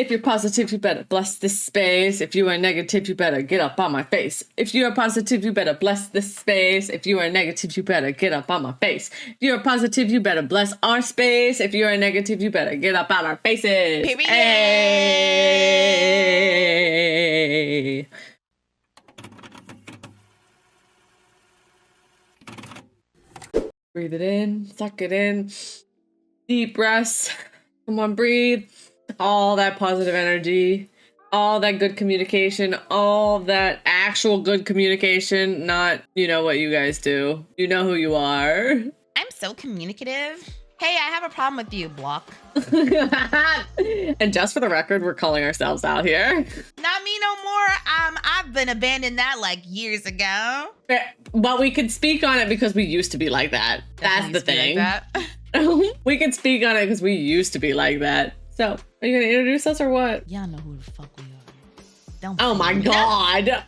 If you're positive, you better bless this space. If you are negative, you better get up on my face. If you are positive, you better bless this space. If you are negative, you better get up on my face. If you are positive, you better bless our space. If you are negative, you better get up on our faces. Period. Hey. Breathe it in, suck it in. Deep breaths. Come on, breathe. All that positive energy, all that good communication, all that actual good communication, not, you know what you guys do. You know who you are. I'm so communicative. Hey, I have a problem with you, Block. And just for the record, we're calling ourselves out here. Not me no more. I've been abandoned that like years ago. But we could speak on it because we used to be like that. That's the thing. Like that. We can speak on it because we used to be like that. So, are you gonna introduce us or what? Y'all know who the fuck we are. Don't oh my God.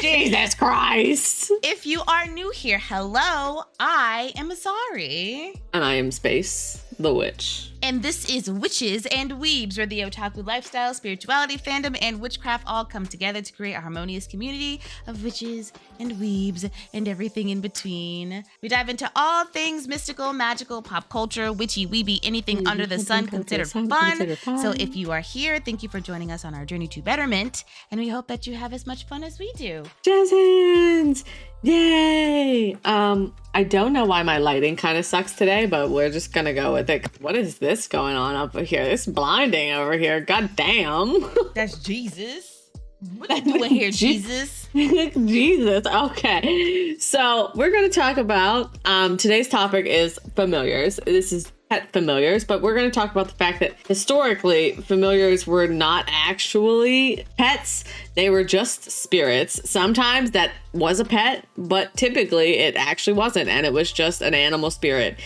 Jesus Christ. If you are new here, hello, I am Azari. And I am Space, the Witch. And this is Witches and Weebs, where the otaku lifestyle, spirituality, fandom, and witchcraft all come together to create a harmonious community of witches and weebs and everything in between. We dive into all things mystical, magical, pop culture, witchy, weeby, anything under the sun considered fun. So if you are here, thank you for joining us on our journey to betterment, and we hope that you have as much fun as we do. Jazz hands! Yay! I don't know why my lighting kind of sucks today, but we're just gonna go with it. What is this going on up here? This blinding over here. God damn. That's Jesus. What you doing here, Jesus? Jesus. Okay. So we're gonna talk about today's topic is familiars. This is pet familiars, but we're going to talk about the fact that historically familiars were not actually pets. They were just spirits. Sometimes that was a pet, but typically it actually wasn't, and it was just an animal spirit.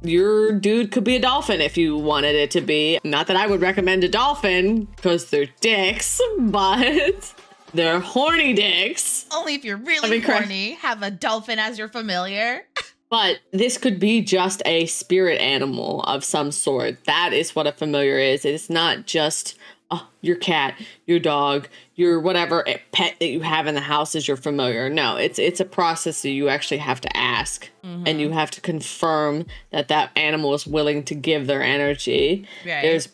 Your dude could be a dolphin if you wanted it to be. Not that I would recommend a dolphin because they're dicks, but they're horny dicks. Only if you're really horny, have a dolphin as your familiar. But this could be just a spirit animal of some sort. That is what a familiar is. It's not just your cat, your dog, your whatever pet that you have in the house is your familiar. No, it's a process that you actually have to ask. Mm-hmm. And you have to confirm that that animal is willing to give their energy. Right.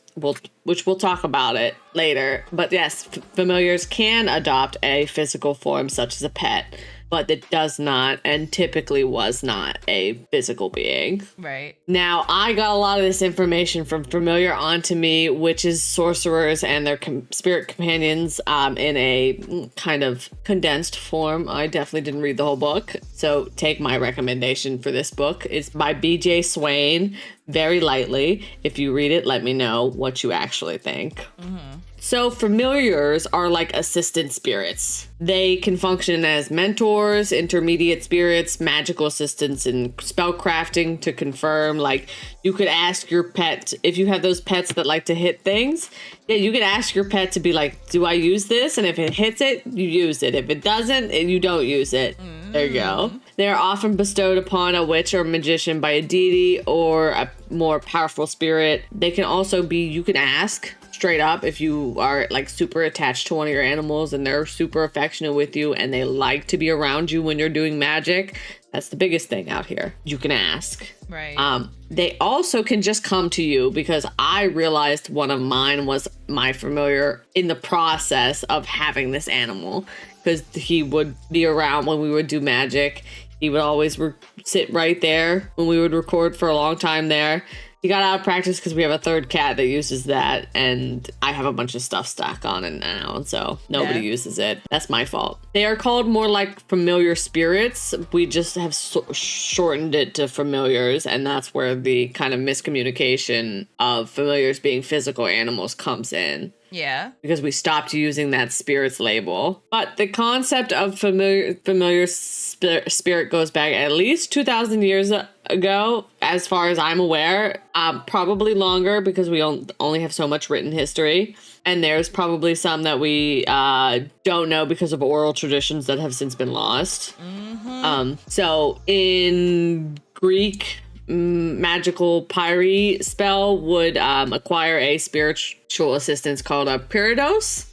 Which we'll talk about it later. But yes, familiars can adopt a physical form such as a pet. But it does not, and typically was not, a physical being. Right. Now, I got a lot of this information from Familiar onto me, witches, sorcerers, and their spirit companions in a kind of condensed form. I definitely didn't read the whole book, so take my recommendation for this book. It's by B.J. Swain, very lightly. If you read it, let me know what you actually think. Mm-hmm. So familiars are like assistant spirits. They can function as mentors, intermediate spirits, magical assistants in spellcrafting to confirm. Like you could ask your pet, if you have those pets that like to hit things, yeah, you could ask your pet to be like, do I use this? And if it hits it, you use it. If it doesn't, you don't use it. There you go. They are often bestowed upon a witch or magician by a deity or a more powerful spirit. They can also be, you can ask straight up if you are like super attached to one of your animals and they're super affectionate with you and they like to be around you when you're doing magic. That's the biggest thing out here. You can ask. Right. They also can just come to you because I realized one of mine was my familiar in the process of having this animal because he would be around when we would do magic. He would always sit right there when we would record for a long time there. He got out of practice because we have a third cat that uses that, and I have a bunch of stuff stuck on it now, and so nobody uses it. That's my fault. They are called more like familiar spirits. We just have shortened it to familiars, and that's where the kind of miscommunication of familiars being physical animals comes in. Yeah. Because we stopped using that spirits label. But the concept of familiar spirit goes back at least 2,000 years ago, as far as I'm aware. Probably longer because we only have so much written history. And there's probably some that we don't know because of oral traditions that have since been lost. Mm-hmm. So in Greek magical pyre spell would acquire a spiritual assistance called a Pyridos.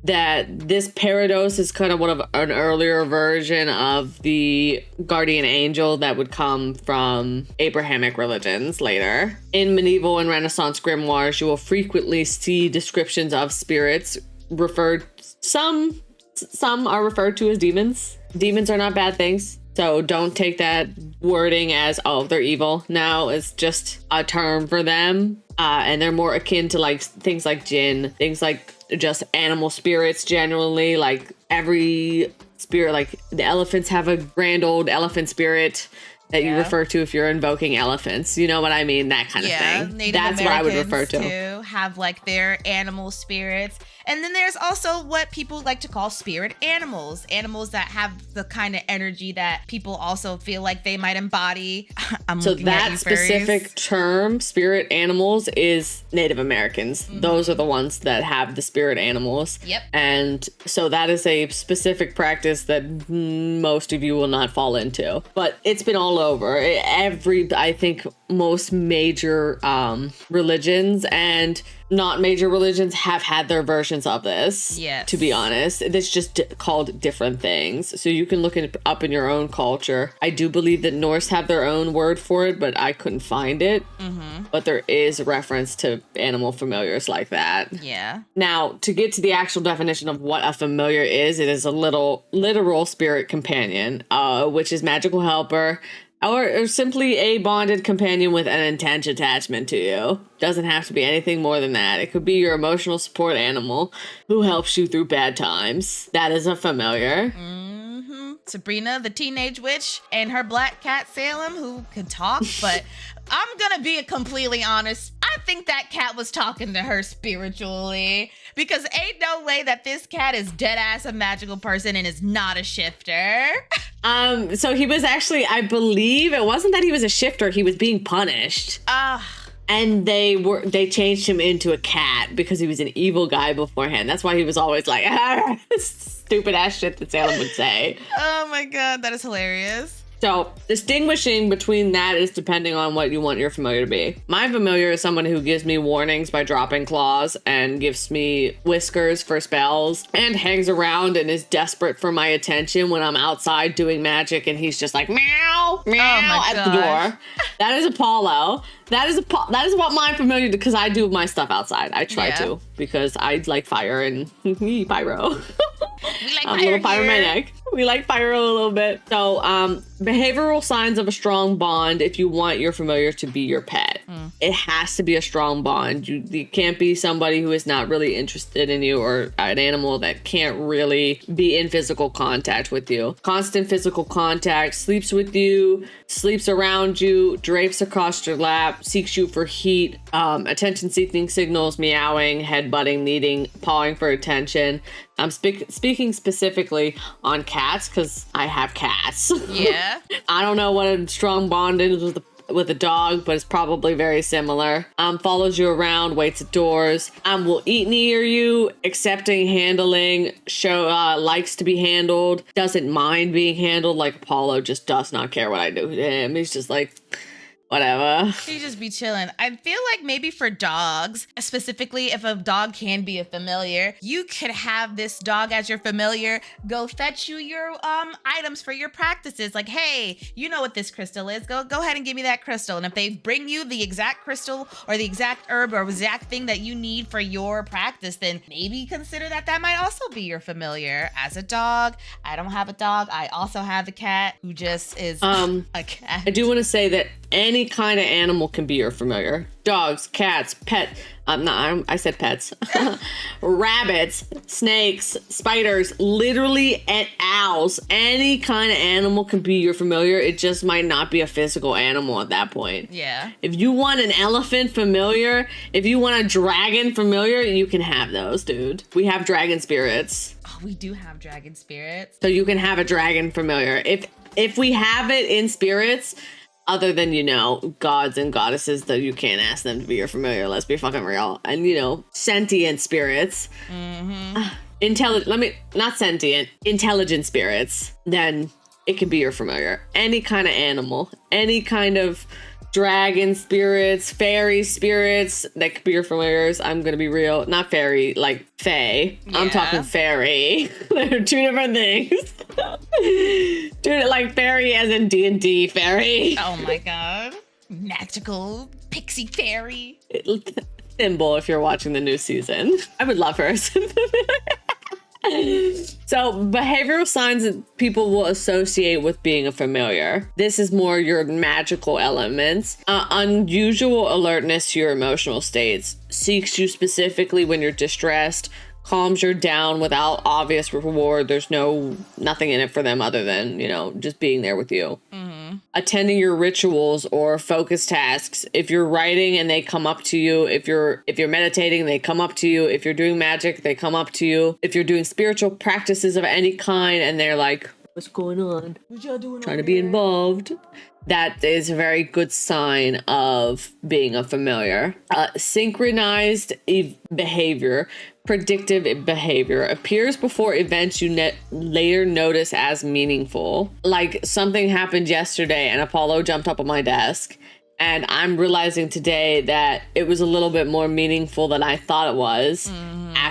That this Pyridos is kind of one of an earlier version of the guardian angel that would come from Abrahamic religions later. In medieval and Renaissance grimoires, you will frequently see descriptions of spirits referred. Some are referred to as demons. Demons are not bad things. So don't take that wording as, oh, they're evil. No, it's just a term for them. And they're more akin to like things like jinn, things like just animal spirits generally. Like every spirit, like the elephants have a grand old elephant spirit that you refer to if you're invoking elephants. You know what I mean? That kind of thing. Native That's Americans what I would refer to. Too, have like their animal spirits. And then there's also what people like to call spirit animals. Animals that have the kind of energy that people also feel like they might embody. So that specific term, spirit animals, is Native Americans. Mm-hmm. Those are the ones that have the spirit animals. Yep. And so that is a specific practice that most of you will not fall into. But it's been all over. I think most major religions and not major religions have had their versions of this. Yes. To be honest, it's just called different things. So you can look it up in your own culture. I do believe that Norse have their own word for it, but I couldn't find it. Mm-hmm. But there is a reference to animal familiars like that. Yeah. Now, to get to the actual definition of what a familiar is, it is a literal spirit companion, which is magical helper, or simply a bonded companion with an intense attachment to you. Doesn't have to be anything more than that. It could be your emotional support animal who helps you through bad times. That is a familiar. Mm-hmm. Sabrina, the teenage witch, and her black cat Salem, who could talk, but I'm gonna be completely honest. I think that cat was talking to her spiritually, because ain't no way that this cat is dead ass a magical person and is not a shifter. So he was actually, I believe it wasn't that he was a shifter, he was being punished. And they changed him into a cat because he was an evil guy beforehand. That's why he was always like, stupid ass shit that Salem would say. Oh my God, that is hilarious. So distinguishing between that is depending on what you want your familiar to be. My familiar is someone who gives me warnings by dropping claws and gives me whiskers for spells and hangs around and is desperate for my attention when I'm outside doing magic and he's just like meow, meow at the door. That is Apollo. That is what my familiar, because I do my stuff outside. I try to, because I like fire and pyro. We like I'm a little fire pyromaniac. We like pyro a little bit. So, behavioral signs of a strong bond if you want your familiar to be your pet. It has to be a strong bond. You can't be somebody who is not really interested in you, or an animal that can't really be in physical contact with you. Constant physical contact, sleeps with you, sleeps around you, drapes across your lap, seeks you for heat, attention-seeking signals, meowing, headbutting, kneading, pawing for attention. I'm speaking specifically on cats because I have cats. Yeah. I don't know what a strong bond is with a dog, but it's probably very similar. Follows you around, waits at doors. Will eat near you, accepting, handling, likes to be handled, doesn't mind being handled. Like Apollo just does not care what I do to him. He's just like, whatever. He just be chilling. I feel like maybe for dogs, specifically if a dog can be a familiar, you could have this dog as your familiar go fetch you your items for your practices. Like, hey, you know what this crystal is. Go ahead and give me that crystal. And if they bring you the exact crystal or the exact herb or exact thing that you need for your practice, then maybe consider that might also be your familiar. As a dog, I don't have a dog. I also have a cat who just is a cat. I do want to say that any kind of animal can be your familiar. Dogs, cats, I said pets. Rabbits, snakes, spiders, literally, and owls. Any kind of animal can be your familiar. It just might not be a physical animal at that point. Yeah. If you want an elephant familiar, if you want a dragon familiar, you can have those, dude. We have dragon spirits. Oh, we do have dragon spirits. So you can have a dragon familiar. If we have it in spirits, other than, gods and goddesses, though, you can't ask them to be your familiar. Let's be fucking real. And, sentient spirits. Mm-hmm. Not sentient, intelligent spirits. Then it can be your familiar. Any kind of animal, any kind of dragon spirits, fairy spirits. That could be your familiars. I'm going to be real. Not fairy, like fae. Yeah. I'm talking fairy. They're two different things. Dude, like fairy as in D&D fairy. Oh my god. Magical pixie fairy. Thimble if you're watching the new season. I would love her. So behavioral signs that people will associate with being a familiar. This is more your magical elements. Unusual alertness to your emotional states. Seeks you specifically when you're distressed. Calms you down without obvious reward. There's nothing in it for them other than, just being there with you. Mm-hmm. Attending your rituals or focus tasks. If you're writing and they come up to you, if you're meditating, they come up to you. If you're doing magic, they come up to you. If you're doing spiritual practices of any kind and they're like, what's going on? What y'all doing? Trying to be involved. That is a very good sign of being a familiar. Synchronized behavior, predictive behavior, appears before events you later notice as meaningful. Like something happened yesterday and Apollo jumped up on my desk. And I'm realizing today that it was a little bit more meaningful than I thought it was.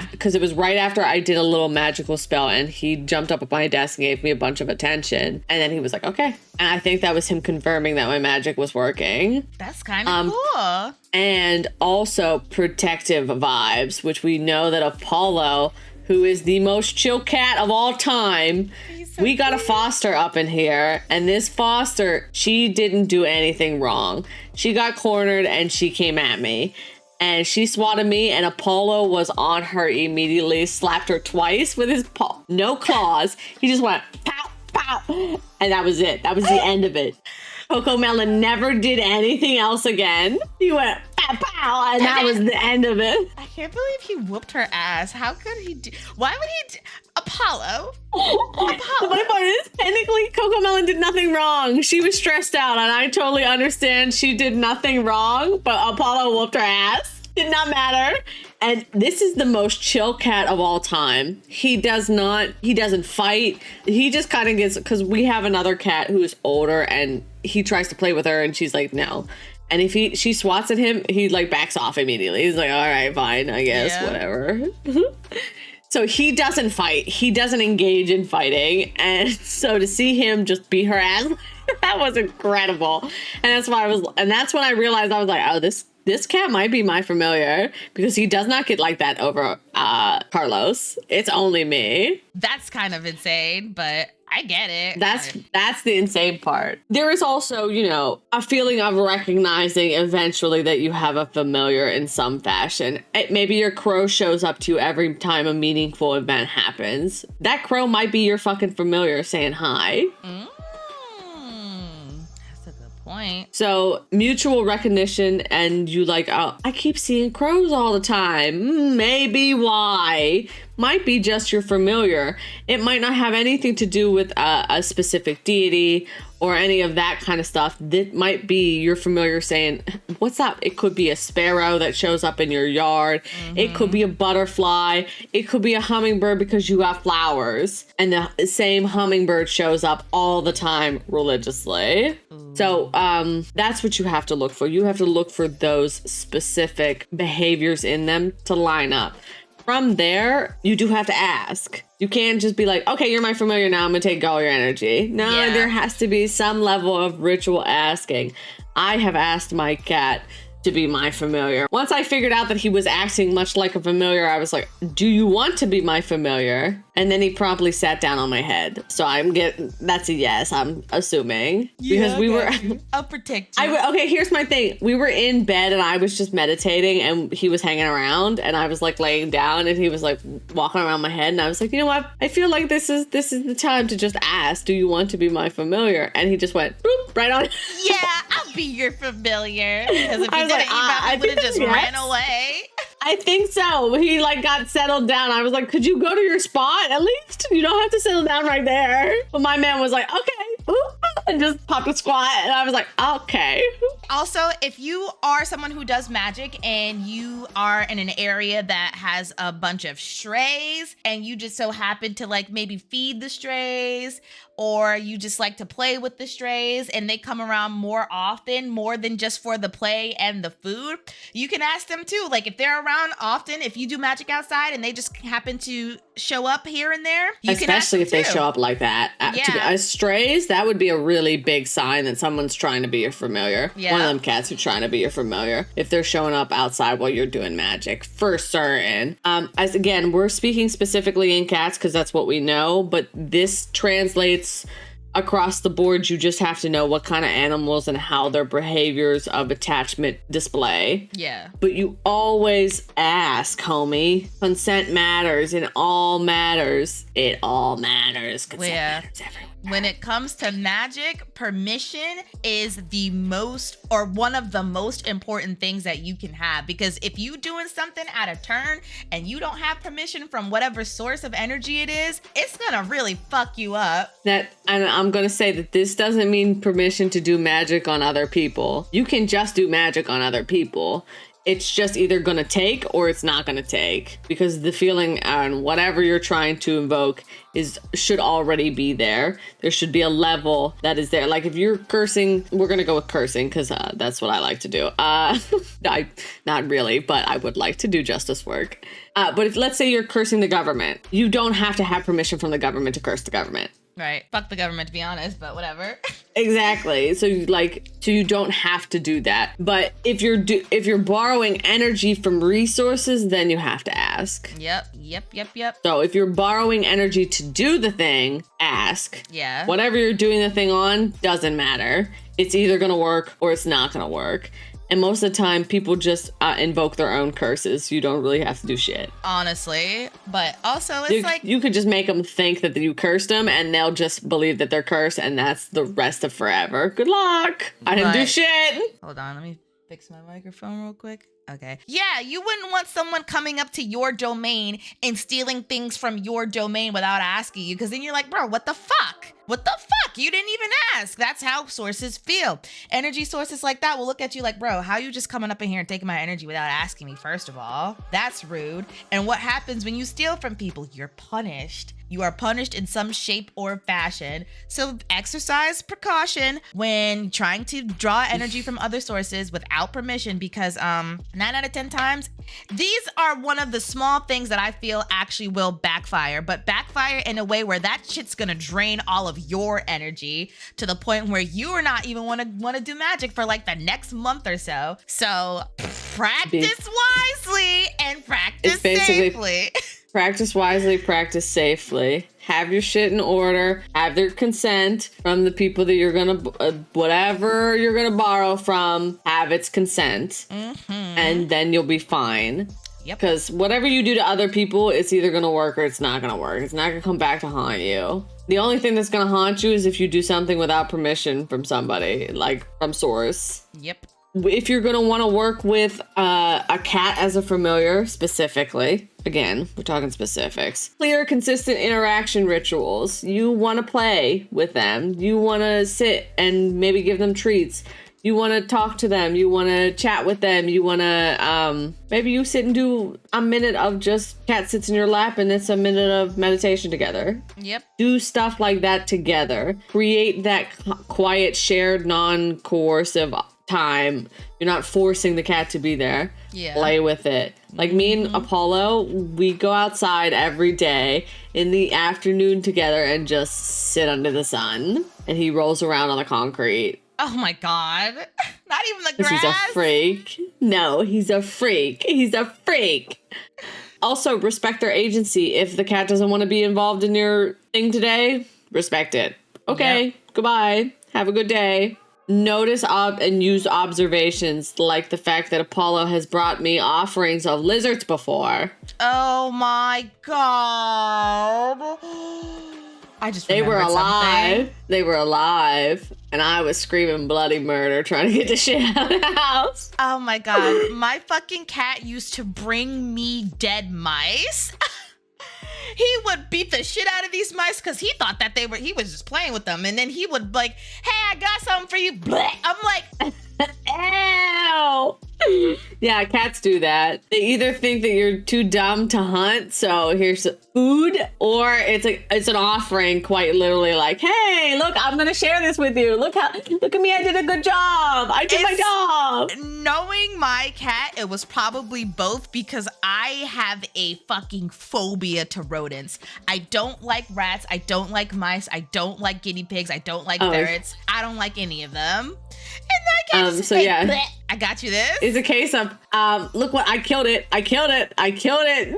Because it was right after I did a little magical spell and he jumped up at my desk and gave me a bunch of attention. And then he was like, okay. And I think that was him confirming that my magic was working. That's kind of cool. And also protective vibes, which we know that Apollo, who is the most chill cat of all time, we got a foster up in here, and this foster, she didn't do anything wrong. She got cornered and she came at me. And she swatted me, and Apollo was on her immediately, slapped her twice with his paw. No claws. He just went pow, pow. And that was it. That was the end of it. Coco Melon never did anything else again. He went pow, pow, and that was the end of it. I can't believe he whooped her ass. How could he do? Why would he do? Apollo. The funny part is, technically, Coco Melon did nothing wrong. She was stressed out, and I totally understand she did nothing wrong, but Apollo whooped her ass. Did not matter. And this is the most chill cat of all time. He doesn't fight. He just kind of gets, because we have another cat who is older, and he tries to play with her, and she's like, no. And if she swats at him, he like backs off immediately. He's like, all right, fine, I guess, whatever. So he doesn't fight. He doesn't engage in fighting. And so to see him just beat her ass, that was incredible. And that's when I realized, I was like, oh, this cat might be my familiar, because he does not get like that over Carlos. It's only me. That's kind of insane, but I get it. That's the insane part. There is also, a feeling of recognizing eventually that you have a familiar in some fashion. Maybe your crow shows up to you every time a meaningful event happens. That crow might be your fucking familiar saying hi. That's a good point. So mutual recognition, and you like, oh, I keep seeing crows all the time. Maybe why? Might be just your familiar. It might not have anything to do with a specific deity or any of that kind of stuff. That might be your familiar saying, what's up? It could be a sparrow that shows up in your yard. Mm-hmm. It could be a butterfly. It could be a hummingbird because you got flowers. And the same hummingbird shows up all the time religiously. Ooh. So that's what you have to look for. You have to look for those specific behaviors in them to line up. From there, you do have to ask. You can't just be like, okay, you're my familiar now, I'm gonna take all your energy. No, there has to be some level of ritual asking. I have asked my cat to be my familiar. Once I figured out that he was acting much like a familiar, I was like, do you want to be my familiar? And then he promptly sat down on my head. So that's a yes, I'm assuming. Because we were... I'll protect you. Okay, here's my thing. We were in bed and I was just meditating and he was hanging around and I was like laying down and he was like walking around my head and I was like, you know what? I feel like this is the time to just ask, do you want to be my familiar? And he just went, boop, right on. Yeah, I'll be your familiar. Because if you didn't, you probably would have just ran away. I think so. He like got settled down. I was like, could you go to your spot at least? You don't have to settle down right there. But my man was like, okay. And just popped a squat. And I was like, okay. Also, if you are someone who does magic and you are in an area that has a bunch of strays and you just so happen to like maybe feed the strays or you just like to play with the strays and they come around more often, more than just for the play and the food, you can ask them too. Like if they're around often, if you do magic outside and they just happen to show up here and there, you can ask them especially if they too. show up like that. As strays, that would be a really big sign that someone's trying to be your familiar. Yeah. One of them cats who's trying to be your familiar. If they're showing up outside while you're doing magic, for certain. As again, we're speaking specifically in cats because that's what we know, but this translates across the board. You just have to know what kind of animals and how their behaviors of attachment display. Yeah. But you always ask, homie. Consent matters in all matters. It all matters. Consent matters everywhere. When it comes to magic, permission is the most, or one of the most important things that you can have. Because if you doing something out of turn and you don't have permission from whatever source of energy it is, it's gonna really fuck you up. And I'm gonna say that this doesn't mean permission to do magic on other people. You can just do magic on other people. It's just either gonna take or it's not gonna take, because the feeling on whatever you're trying to invoke should already be there. There should be a level that is there. Like if you're cursing, we're gonna go with cursing because that's what I like to do. Not really, but I would like to do justice work. But if let's say you're cursing the government, you don't have to have permission from the government to curse the government. Right. Fuck the government, to be honest, but whatever. Exactly. So you don't have to do that. But if you're borrowing energy from resources, then you have to ask. Yep. So if you're borrowing energy to do the thing, ask. Yeah. Whatever you're doing the thing on doesn't matter. It's either going to work or it's not going to work. And most of the time, people just invoke their own curses. You don't really have to do shit. Honestly. But also, it's you could just make them think that you cursed them, and they'll just believe that they're cursed, and that's the rest of forever. Good luck. I didn't do shit. Hold on, let me fix my microphone real quick. Okay. Yeah, you wouldn't want someone coming up to your domain and stealing things from your domain without asking you, because then you're like, bro, what the fuck? What the fuck? You didn't even ask. That's how sources feel. Energy sources like that will look at you like, bro, how you just coming up in here and taking my energy without asking me, first of all? That's rude. And what happens when you steal from people? You're punished. You are punished in some shape or fashion. So exercise precaution when trying to draw energy from other sources without permission, because 9 out of 10 times, these are one of the small things that I feel actually will backfire, but backfire in a way where that shit's gonna drain all of your energy to the point where you are not even want to do magic for like the next month or so. So practice wisely and practice safely. Practice wisely, practice safely. Have your shit in order. Have their consent from the people that you're gonna, whatever you're gonna borrow from, have its consent. Mm-hmm. And then you'll be fine. Yep. Because whatever you do to other people, it's either gonna work or it's not gonna work. It's not gonna come back to haunt you. The only thing that's gonna haunt you is if you do something without permission from somebody, like from source. Yep. If you're going to want to work with a cat as a familiar, specifically, again, we're talking specifics, clear, consistent interaction rituals. You want to play with them. You want to sit and maybe give them treats. You want to talk to them. You want to chat with them. You want to, maybe you sit and do a minute of just cat sits in your lap and it's a minute of meditation together. Yep. Do stuff like that together. Create that quiet, shared, non-coercive time. You're not forcing the cat to be there. Yeah. Play with it. Like me and Apollo, we go outside every day in the afternoon together and just sit under the sun. And he rolls around on the concrete. Oh my God. Not even the grass. He's a freak. No, he's a freak. He's a freak. Also, respect their agency. If the cat doesn't want to be involved in your thing today, respect it. Okay, yep. Goodbye. Have a good day. Notice and use observations, like the fact that Apollo has brought me offerings of lizards before. Oh my God. They were alive. They were alive. And I was screaming bloody murder trying to get the shit out of the house. Oh my God. My fucking cat used to bring me dead mice. He would beat the shit out of these mice because he thought that he was just playing with them. And then he would like, hey, I got something for you. Blech. I'm like, ew. Yeah, cats do that. They either think that you're too dumb to hunt, so here's food, or it's an offering, quite literally, like, hey, look, I'm gonna share this with you. Look at me, I did a good job. I did my job. Knowing my cat, it was probably both, because I have a fucking phobia to rodents. I don't like rats. I don't like mice. I don't like guinea pigs. I don't like ferrets. I don't like any of them. And I cat just I got you this. It's a case of, look what, I killed it. I killed it.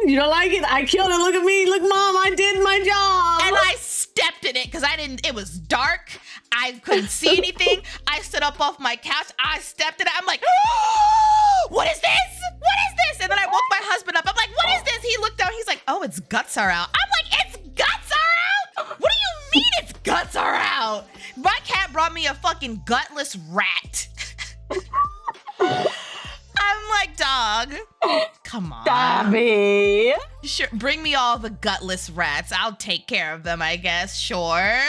You don't like it? I killed it. Look at me. Look, Mom, I did my job. And I stepped in it because it was dark. I couldn't see anything. I stood up off my couch. I stepped in it. I'm like, oh, what is this? What is this? And then I woke my husband up. I'm like, what is this? He looked down. He's like, oh, its guts are out. I'm like, its guts are out? What do you mean its guts are out? My cat brought me a fucking gutless rat. I'm like, dog, come on. Dobby. Sure, bring me all the gutless rats. I'll take care of them, I guess. Sure.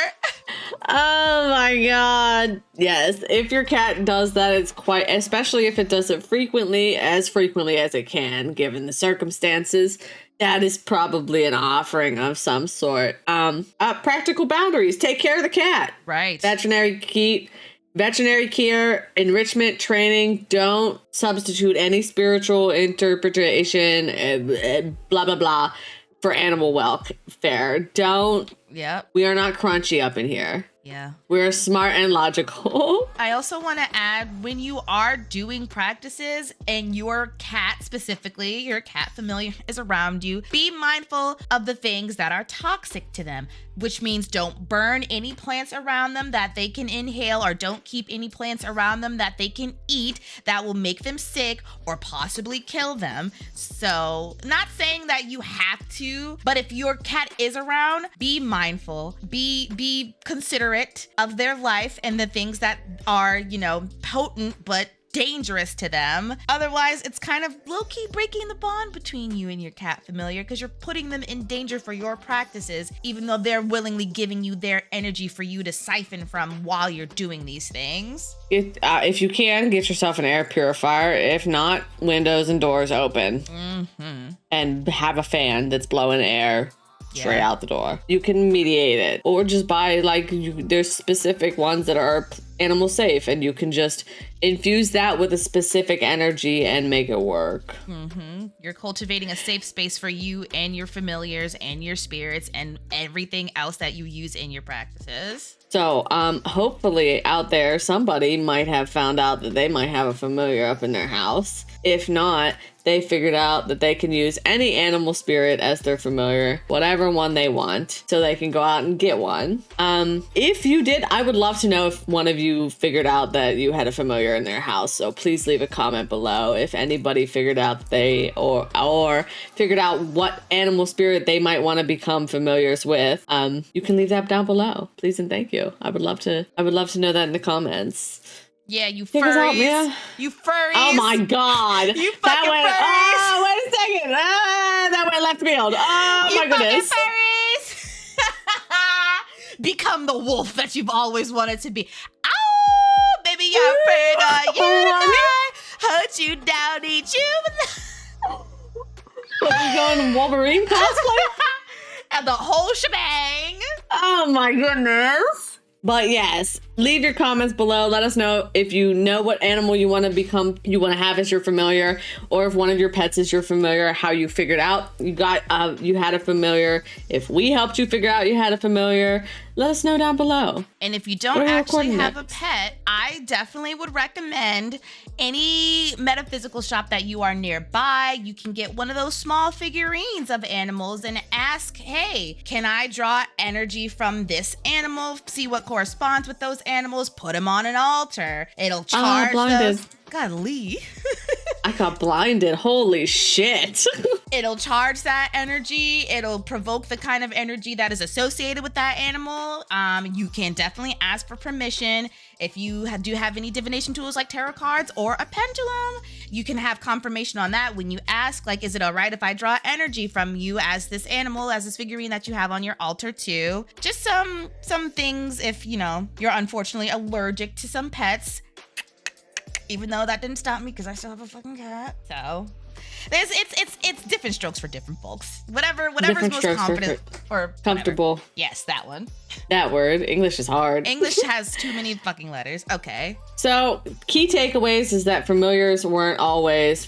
Oh my God. Yes, if your cat does that, it's quite, especially if it does it frequently as it can, given the circumstances, that is probably an offering of some sort. Practical boundaries. Take care of the cat. Right. Veterinary care, enrichment, training. Don't substitute any spiritual interpretation, blah, blah, blah, for animal welfare. Don't. Yep. We are not crunchy up in here. Yeah. We're smart and logical. I also want to add, when you are doing practices and your cat specifically, your cat familiar is around you, be mindful of the things that are toxic to them, which means don't burn any plants around them that they can inhale, or don't keep any plants around them that they can eat that will make them sick or possibly kill them. So, not saying that you have to, but if your cat is around, be mindful, be considerate of their life and the things that are, potent but dangerous to them. Otherwise, it's kind of low-key breaking the bond between you and your cat familiar, because you're putting them in danger for your practices, even though they're willingly giving you their energy for you to siphon from while you're doing these things. If you can, get yourself an air purifier. If not, windows and doors open. And have a fan that's blowing air straight out the door. You can mediate it, or just buy, there's specific ones that are animal safe, and you can just infuse that with a specific energy and make it work. You're cultivating a safe space for you and your familiars and your spirits and everything else that you use in your practices. So, hopefully out there, somebody might have found out that they might have a familiar up in their house. If not, they figured out that they can use any animal spirit as their familiar, whatever one they want, so they can go out and get one. If you did, I would love to know if one of you figured out that you had a familiar in their house. So please leave a comment below if anybody figured out or figured out what animal spirit they might want to become familiars with. You can leave that down below, please and thank you. I would love to know that in the comments. Yeah, you furries. You furries. Oh my God. You fucking furries. Oh, wait a second. That went left field. Oh my goodness. You furries. Become the wolf that you've always wanted to be. Oh, baby, I'm afraid of you tonight. Hunt you down, eat you. What, you going Wolverine cosplay? And the whole shebang. Oh my goodness. But yes, leave your comments below. Let us know if you know what animal you want to have as your familiar, or if one of your pets is your familiar, how you figured out you had a familiar. If we helped you figure out you had a familiar, let us know down below. And if you don't actually have a pet, I definitely would recommend any metaphysical shop that you are nearby. You can get one of those small figurines of animals and ask, hey, can I draw energy from this animal? See what corresponds with those animals. Put them on an altar. It'll charge those. Golly. I got blinded. Holy shit. It'll charge that energy. It'll provoke the kind of energy that is associated with that animal. You can definitely ask for permission. If you do have any divination tools like tarot cards or a pendulum, you can have confirmation on that when you ask, is it all right if I draw energy from you as this animal, as this figurine that you have on your altar too? Just some things if, you're unfortunately allergic to some pets. even though that didn't stop me because I still have a fucking cat. So it's different strokes for different folks. Whatever's Different most strokes confident or comfortable. whatever. Yes, that one. That word. English is hard. English has too many fucking letters. Okay. So, key takeaways is that familiars weren't always,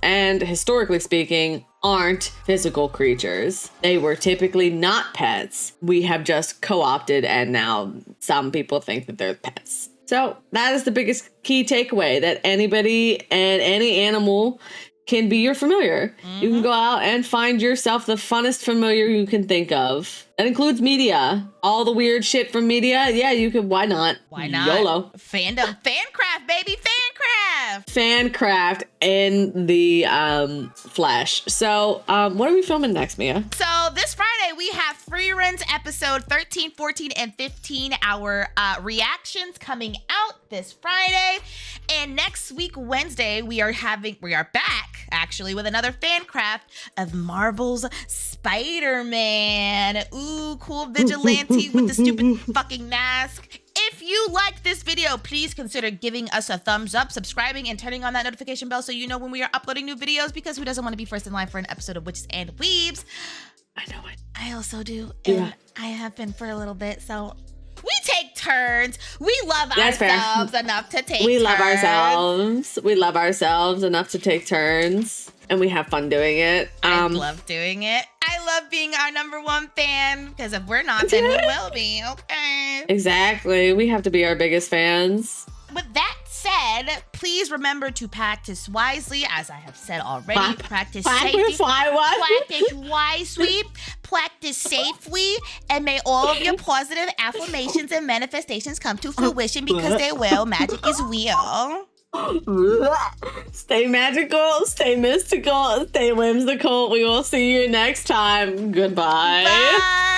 and historically speaking, aren't physical creatures. They were typically not pets. We have just co-opted, and now some people think that they're pets. So that is the biggest key takeaway, that anybody and any animal can be your familiar. Mm-hmm. You can go out and find yourself the funnest familiar you can think of. That includes media. All the weird shit from media. Yeah, you could. Why not? Why not? YOLO. Fandom. Fancraft, baby. Fancraft. Fancraft in the flesh. So what are we filming next, Mia? So this Friday, we have Free Runs episode 13, 14, and 15. Our reactions coming out this Friday. And next week, Wednesday, we are back, actually, with another Fancraft of Marvel's Spider-Man. Ooh, cool vigilante with the stupid fucking mask. If you like this video, please consider giving us a thumbs up, subscribing, and turning on that notification bell so you know when we are uploading new videos, because who doesn't want to be first in line for an episode of Witches and Weebs? I know it. I also do. And I have been for a little bit, so we take turns. We love ourselves enough to take turns. We love ourselves. We love ourselves enough to take turns. And we have fun doing it. I love doing it. I love being our number one fan, because if we're not, then we will be, okay? Exactly. We have to be our biggest fans. With that said, please remember to practice wisely, as I have said already. Practice safely. Practice wisely. Practice safely. And may all of your positive affirmations and manifestations come to fruition, because they will. Magic is real. Stay magical, stay mystical, stay whimsical. We will see you next time. Goodbye. Bye.